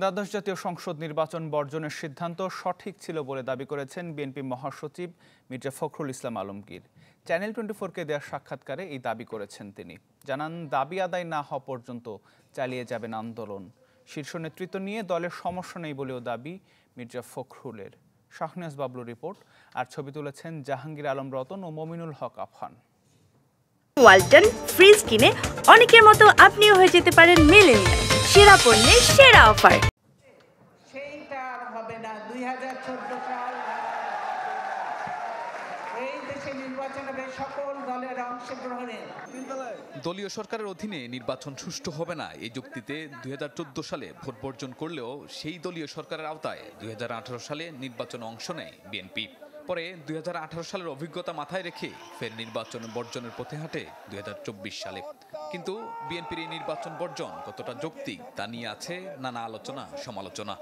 দ্বাদশ জাতীয় সংসদ নির্বাচন বর্জনের সিদ্ধান্ত সঠিক ছিল বলে দাবি করেছেন বিএনপি মহাসচিব মির্জা ফখরুল ইসলাম আলমগীর। চ্যানেল 24-কে দেওয়া সাক্ষাৎকারে এই দাবি করেছেন তিনি। জানান, দাবি আদায় না হওয়া পর্যন্ত চালিয়ে যাবেন আন্দোলন। শীর্ষ নেতৃত্ব নিয়ে দলের সমস্যা নেই বলেও দাবি মির্জা ফখরুলের। শাহনেওয়াজ বাবলুর রিপোর্ট। আর ছবি তুলেছেন জাহাঙ্গীর আলম রতন ও মমিনুল হক আফহান। ওয়ালটন ফ্রিজ কিনে অনেকের মতো আপনিও হয়ে যেতে পারেন মিলেনিয়াল। সেরা পণ্যের সেরা অফার। সেইটা আর হবে না। 2014 সাল এই দেশে নির্বাচন হবে সকল দলের অংশগ্রহণে। দলীয় সরকারের অধীনে নির্বাচন সুষ্ঠু হবে না এই যুক্তিতে 2014 সালে ভোট বর্জন করলেও সেই দলীয় সরকারের আওতায় 2018 সালে নির্বাচনে অংশ নেয় বিএনপি। পরে 2018 সালের অভিজ্ঞতা মাথায় রেখে ফের নির্বাচন বর্জনের পথে হাঁটে 2024 সালে। কিন্তু বিএনপির এই নির্বাচন বর্জন কতটা যৌক্তিক তা নিয়ে আছে নানা আলোচনা সমালোচনা।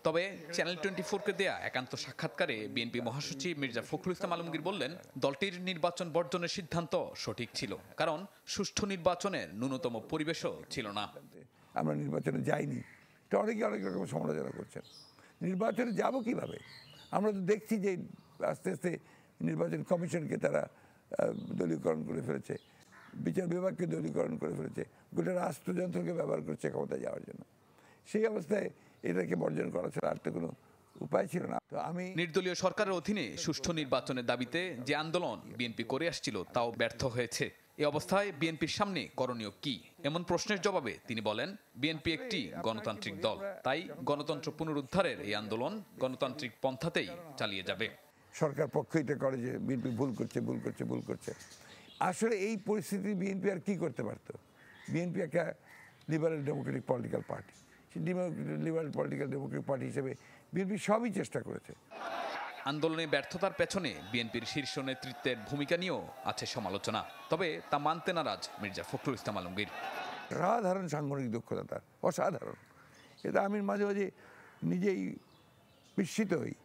তবে চ্যানেল 24-কে দেয়া একান্ত সাক্ষাৎকারে বিএনপি মহাসচিব মির্জা ফখরুল ইসলাম আলমগীর বললেন, দলটির নির্বাচন বর্জনের সিদ্ধান্ত সঠিক ছিল, কারণ সুষ্ঠু নির্বাচনের ন্যূনতম পরিবেশও ছিল না। আমরা নির্বাচনে যাইনি, এটা অনেকে অনেক রকম সমালোচনা করছেন। নির্বাচনে যাব কিভাবে? আমরা তো দেখছি যে আস্তে আস্তে নির্বাচন কমিশনকে তারা দলীয়করণ করে ফেলেছে, বিচার বিভাগকে দলীয়করণ করে ফেলেছে, গোটা রাষ্ট্রযন্ত্রকে ব্যবহার করছে ক্ষমতায় যাওয়ার জন্য। সেই অবস্থায় এটাকে বর্জন করা ছাড়া আর তো কোনো উপায় ছিল না। তো আমি নির্দলীয় সরকারের অধীনে সুষ্ঠু নির্বাচনের দাবিতে যে আন্দোলন বিএনপি করে আসছিল তাও ব্যর্থ হয়েছে। এই অবস্থায় বিএনপির সামনে করণীয় কি? এমন প্রশ্নের জবাবে তিনি বলেন, বিএনপি একটি গণতান্ত্রিক দল, তাই গণতন্ত্র পুনরুদ্ধারের এই আন্দোলন গণতান্ত্রিক পন্থাতেই চালিয়ে যাবে। সরকার পক্ষ এটা করে যে বিএনপি ভুল করছে। আসলে এই পরিস্থিতি বিএনপি আর কি করতে পারতো? বিএনপি একটা লিবারেল ডেমোক্রেটিক পলিটিক্যাল পার্টি। সেই লিবারেল পলিটিক্যাল ডেমোক্রেটিক পার্টি হিসেবে বিএনপি সবই চেষ্টা করেছে। আন্দোলনে ব্যর্থতার পেছনে বিএনপির শীর্ষ নেতৃত্বের ভূমিকা নিয়েও আছে সমালোচনা। তবে তা মানতে নারাজ মির্জা ফখরুল ইসলাম আলমগীর। সাধারণ সাংগঠনিক দক্ষতা তার অসাধারণ। এটা আমি মাঝে মাঝে নিজেই বিস্মিত হই।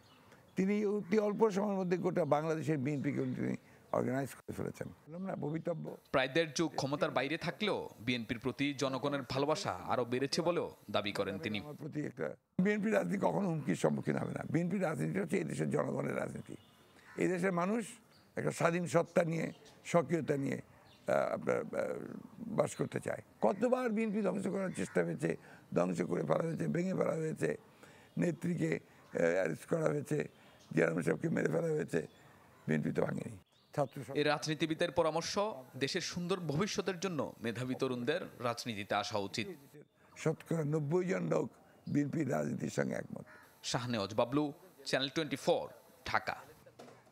তিনি অতি অল্প সময়ের মধ্যে গোটা বাংলাদেশের বিএনপিকে তিনি অর্গানাইজ করে ফেলেছেন। না ভবিতব্য। প্রায় 1.5 যুগ ক্ষমতার বাইরে থাকলেও বিএনপির প্রতি জনগণের ভালোবাসা আরও বেড়েছে বলেও দাবি করেন তিনি। বিএনপি রাজনীতি কখনো হুমকির সম্মুখীন হবে না। বিএনপির রাজনীতি হচ্ছে এই দেশের জনগণের রাজনীতি। এই দেশের মানুষ একটা স্বাধীন সত্তা নিয়ে, স্বকীয়তা নিয়ে আপনার বাস করতে চায়। কতবার বিএনপি ধ্বংস করার চেষ্টা হয়েছে, ধ্বংস করে ফেলা হয়েছে, ভেঙে ফেলা হয়েছে, নেত্রীকে অ্যারেস্ট করা হয়েছে, চেয়ারম্যান সাহেবকে মেরে ফেলা হয়েছে, বিএনপি তো ভাঙেনি। এই রাজনীতিবিদের পরামর্শ, দেশের সুন্দর ভবিষ্যতের জন্য মেধাবী তরুণদের রাজনীতিতে আসা উচিত। শতকরা 90 জন লোক বিএনপির রাজনীতির সঙ্গে একমত। শাহনেওয়াজ বাবলু, চ্যানেল 24, ঢাকা।